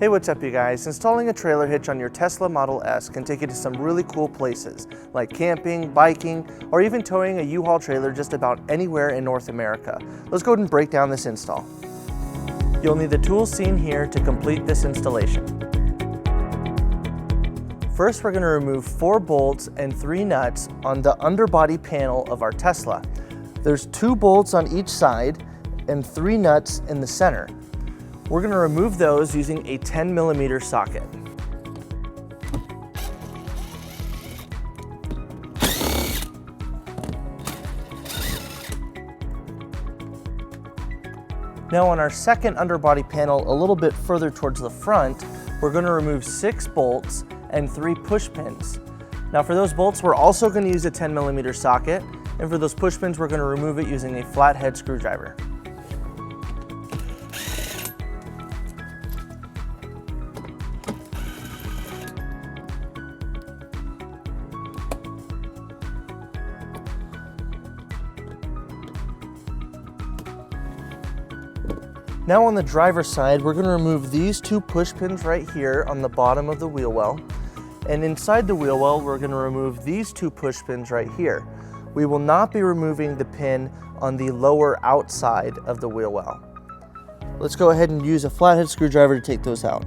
Hey, what's up you guys? Installing a trailer hitch on your Tesla Model S can take you to some really cool places, like camping, biking, or even towing a U-Haul trailer just about anywhere in North America. Let's go ahead and break down this install. You'll need the tools seen here to complete this installation. First, we're going to remove 4 bolts and 3 nuts on the underbody panel of our Tesla. There's 2 bolts on each side and 3 nuts in the center. We're going to remove those using a 10mm socket. Now on our second underbody panel, a little bit further towards the front, we're going to remove 6 bolts and 3 push pins. Now for those bolts, we're also going to use a 10mm socket, and for those push pins, we're going to remove it using a flathead screwdriver. Now on the driver's side, we're going to remove these 2 push pins right here on the bottom of the wheel well. And inside the wheel well, we're going to remove these 2 push pins right here. We will not be removing the pin on the lower outside of the wheel well. Let's go ahead and use a flathead screwdriver to take those out.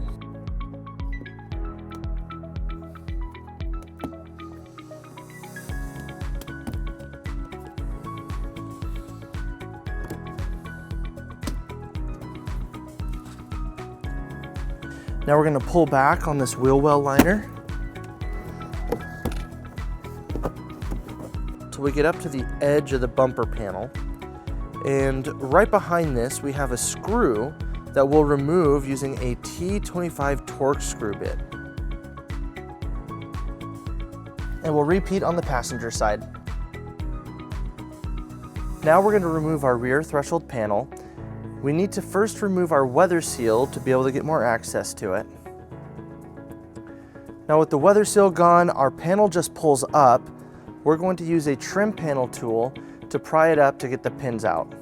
Now we're going to pull back on this wheel well liner till we get up to the edge of the bumper panel. And right behind this, we have a screw that we'll remove using a T25 Torx screw bit. And we'll repeat on the passenger side. Now we're going to remove our rear threshold panel. We need to first remove our weather seal to be able to get more access to it. Now with the weather seal gone, our panel just pulls up. We're going to use a trim panel tool to pry it up to get the pins out.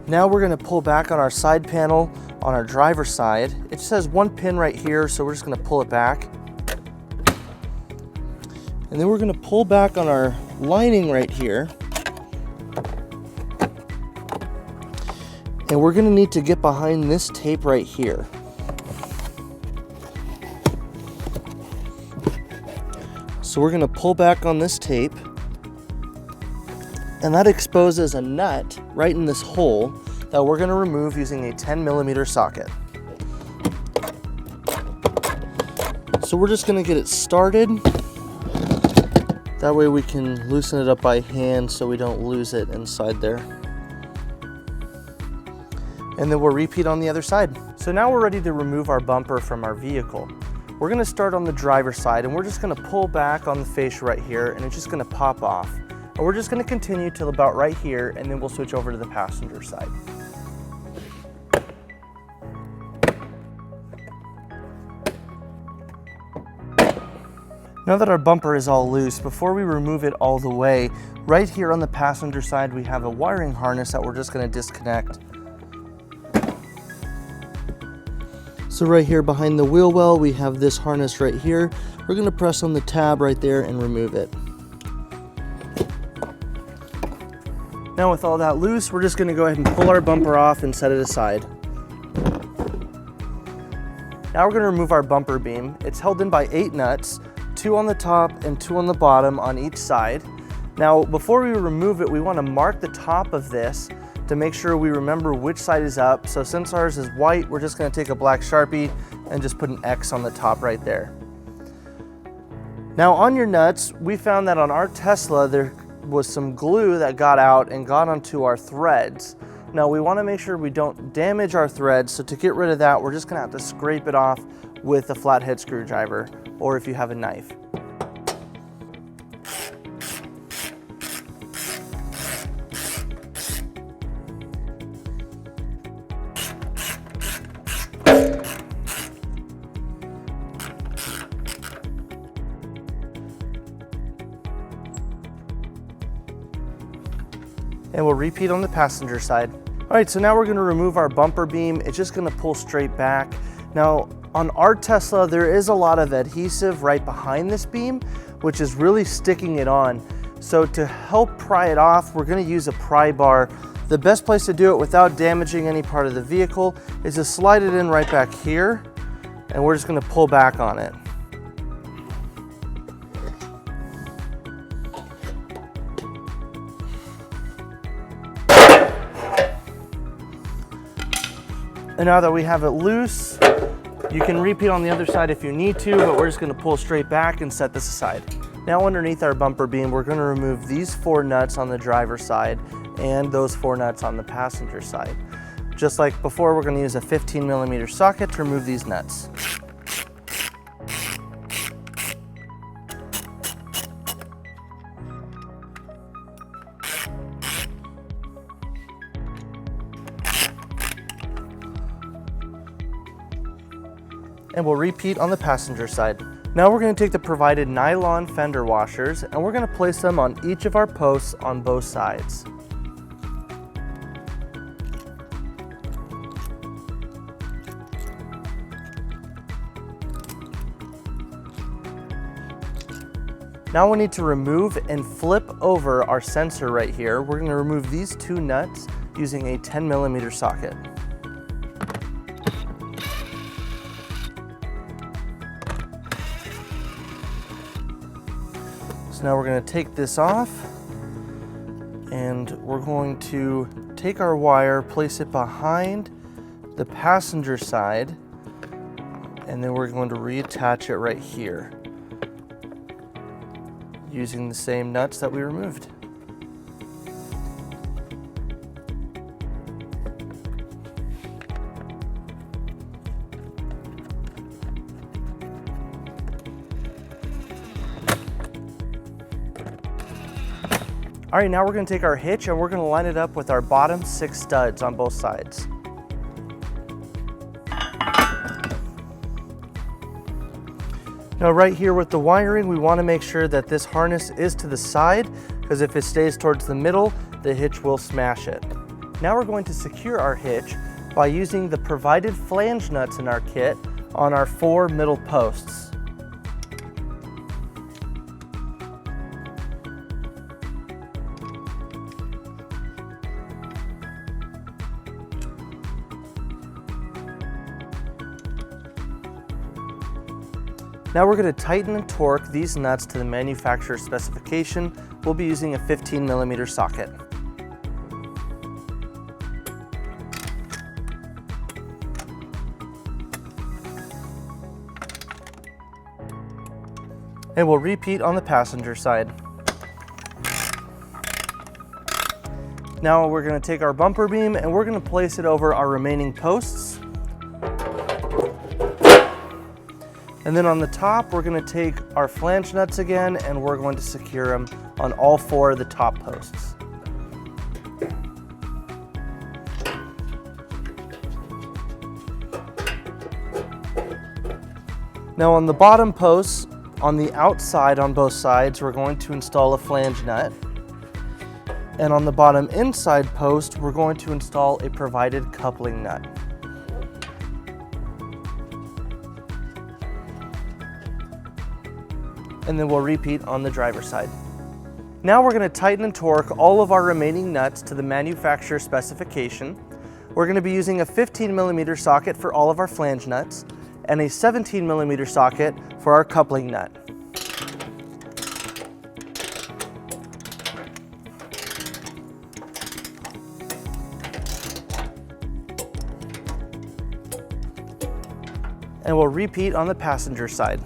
Now we're going to pull back on our side panel on our driver's side. It just has 1 pin right here, so we're just going to pull it back. And then we're going to pull back on our lining right here. And we're going to need to get behind this tape right here. So we're going to pull back on this tape. And that exposes a nut right in this hole that we're going to remove using a 10mm socket. So we're just going to get it started. That way we can loosen it up by hand so we don't lose it inside there. And then we'll repeat on the other side. So now we're ready to remove our bumper from our vehicle. We're going to start on the driver's side, and we're just going to pull back on the fascia right here, and it's just going to pop off. And we're just going to continue till about right here, and then we'll switch over to the passenger side. Now that our bumper is all loose, before we remove it all the way, right here on the passenger side we have a wiring harness that we're just going to disconnect. So right here behind the wheel well we have this harness right here. We're going to press on the tab right there and remove it. Now with all that loose, we're just going to go ahead and pull our bumper off and set it aside. Now we're going to remove our bumper beam. It's held in by 8 nuts, 2 on the top and 2 on the bottom on each side. Now before we remove it, we want to mark the top of this to make sure we remember which side is up. So since ours is white, we're just going to take a black Sharpie and just put an X on the top right there. Now on your nuts, we found that on our Tesla there was some glue that got out and got onto our threads. Now we want to make sure we don't damage our threads, so to get rid of that, we're just going to have to scrape it off with a flathead screwdriver, or if you have a knife. And we'll repeat on the passenger side. All right, so now we're gonna remove our bumper beam. It's just gonna pull straight back. Now, on our Tesla, there is a lot of adhesive right behind this beam, which is really sticking it on. So to help pry it off, we're gonna use a pry bar. The best place to do it without damaging any part of the vehicle is to slide it in right back here, and we're just gonna pull back on it. And now that we have it loose, you can repeat on the other side if you need to, but we're just gonna pull straight back and set this aside. Now underneath our bumper beam, we're gonna remove these 4 nuts on the driver's side and those 4 nuts on the passenger side. Just like before, we're gonna use a 15mm socket to remove these nuts. And we'll repeat on the passenger side. Now we're going to take the provided nylon fender washers and we're going to place them on each of our posts on both sides. Now we need to remove and flip over our sensor right here. We're going to remove these 2 nuts using a 10mm socket. So now we're going to take this off and we're going to take our wire, place it behind the passenger side, and then we're going to reattach it right here using the same nuts that we removed. All right, now we're gonna take our hitch and we're gonna line it up with our bottom 6 studs on both sides. Now right here with the wiring, we wanna make sure that this harness is to the side, because if it stays towards the middle, the hitch will smash it. Now we're going to secure our hitch by using the provided flange nuts in our kit on our 4 middle posts. Now we're going to tighten and torque these nuts to the manufacturer's specification. We'll be using a 15mm socket. And we'll repeat on the passenger side. Now we're going to take our bumper beam and we're going to place it over our remaining posts. And then on the top, we're going to take our flange nuts again and we're going to secure them on all 4 of the top posts. Now on the bottom posts, on the outside on both sides, we're going to install a flange nut. And on the bottom inside post, we're going to install a provided coupling nut. And then we'll repeat on the driver's side. Now we're going to tighten and torque all of our remaining nuts to the manufacturer specification. We're going to be using a 15mm socket for all of our flange nuts and a 17mm socket for our coupling nut. And we'll repeat on the passenger side.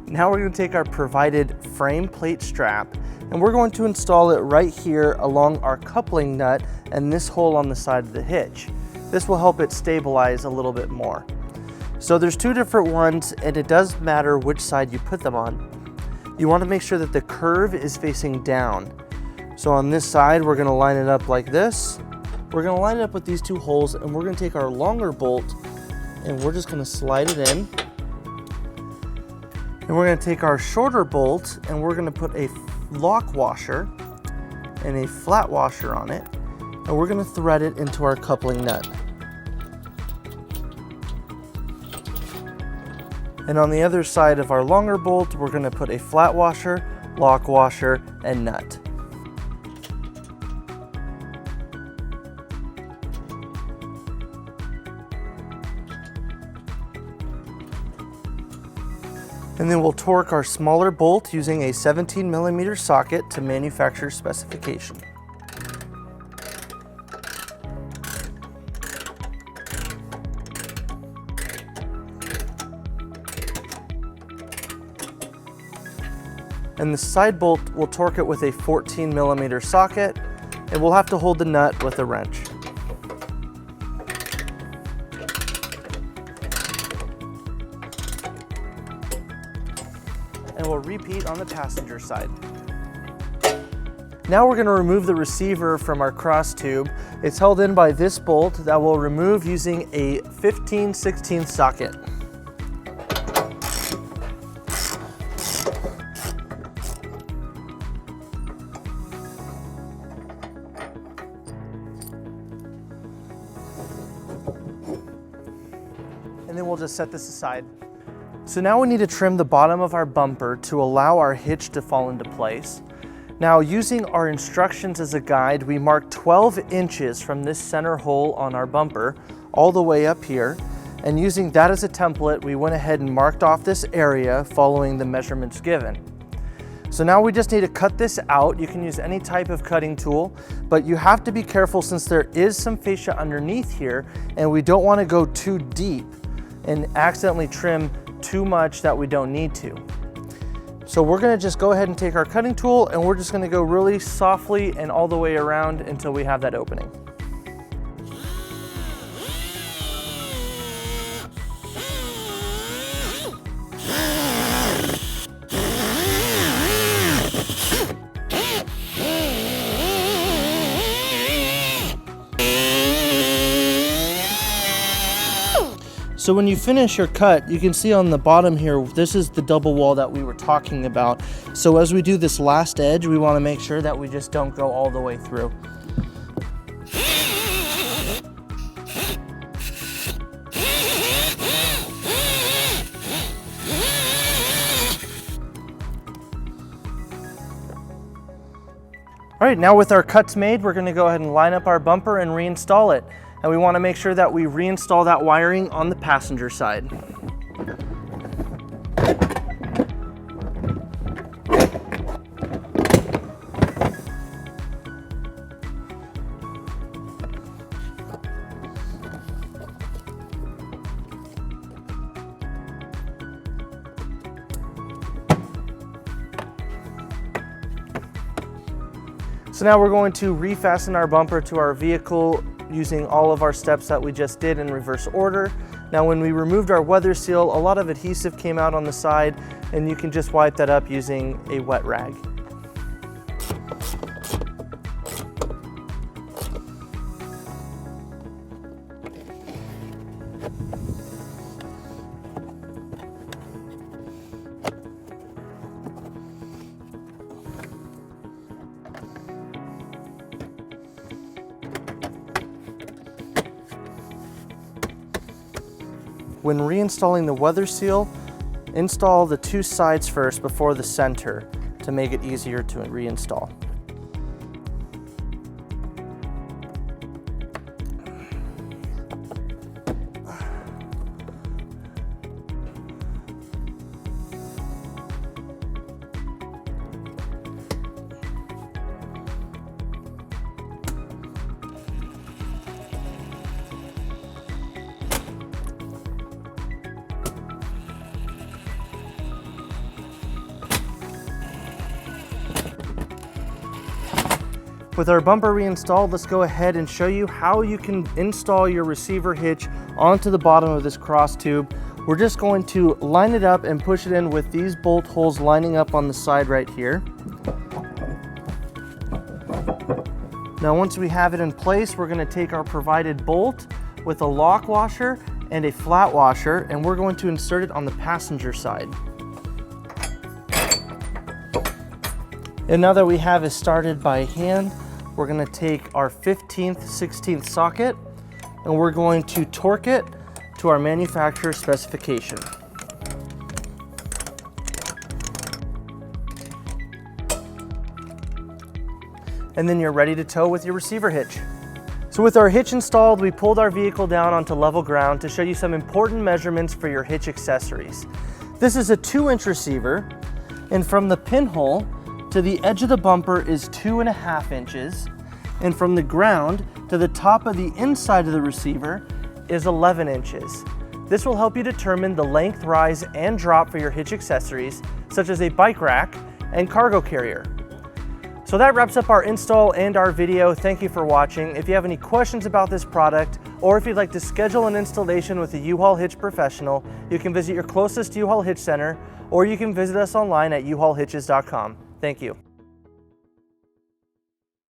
Now we're going to take our provided frame plate strap and we're going to install it right here along our coupling nut and this hole on the side of the hitch. This will help it stabilize a little bit more. So there's 2 different ones and it does matter which side you put them on. You want to make sure that the curve is facing down. So on this side, we're going to line it up like this. We're going to line it up with these 2 holes and we're going to take our longer bolt and we're just going to slide it in. And we're going to take our shorter bolt and we're going to put a lock washer and a flat washer on it. and we're going to thread it into our coupling nut. And on the other side of our longer bolt, we're going to put a flat washer, lock washer, and nut. And then we'll torque our smaller bolt using a 17mm socket to manufacturer's specification. And the side bolt, we'll torque it with a 14mm socket, and we'll have to hold the nut with a wrench. And we'll repeat on the passenger side. Now we're going to remove the receiver from our cross tube. It's held in by this bolt that we'll remove using a 15/16 socket. And then we'll just set this aside. So now we need to trim the bottom of our bumper to allow our hitch to fall into place. Now, using our instructions as a guide, we marked 12 inches from this center hole on our bumper all the way up here. And using that as a template, we went ahead and marked off this area following the measurements given. So now we just need to cut this out. You can use any type of cutting tool, but you have to be careful since there is some fascia underneath here, and we don't want to go too deep and accidentally trim too much that we don't need to. So we're going to just go ahead and take our cutting tool, and we're just going to go really softly and all the way around until we have that opening. So when you finish your cut, you can see on the bottom here, this is the double wall that we were talking about. So as we do this last edge, we want to make sure that we just don't go all the way through. All right, now with our cuts made, we're going to go ahead and line up our bumper and reinstall it. And we want to make sure that we reinstall that wiring on the passenger side. So now we're going to refasten our bumper to our vehicle using all of our steps that we just did in reverse order. Now when we removed our weather seal, a lot of adhesive came out on the side, and you can just wipe that up using a wet rag. When reinstalling the weather seal, install the two sides first before the center to make it easier to reinstall. With our bumper reinstalled, let's go ahead and show you how you can install your receiver hitch onto the bottom of this cross tube. We're just going to line it up and push it in with these bolt holes lining up on the side right here. Now once we have it in place, we're going to take our provided bolt with a lock washer and a flat washer, and we're going to insert it on the passenger side. And now that we have it started by hand, we're gonna take our 15th, 16th socket and we're going to torque it to our manufacturer's specification. And then you're ready to tow with your receiver hitch. So with our hitch installed, we pulled our vehicle down onto level ground to show you some important measurements for your hitch accessories. This is a 2-inch receiver, and from the pinhole to the edge of the bumper is 2.5 inches, and from the ground to the top of the inside of the receiver is 11 inches. This will help you determine the length, rise, and drop for your hitch accessories, such as a bike rack and cargo carrier. So that wraps up our install and our video. Thank you for watching. If you have any questions about this product, or if you'd like to schedule an installation with a U-Haul Hitch professional, you can visit your closest U-Haul Hitch center, or you can visit us online at uhaulhitches.com. Thank you.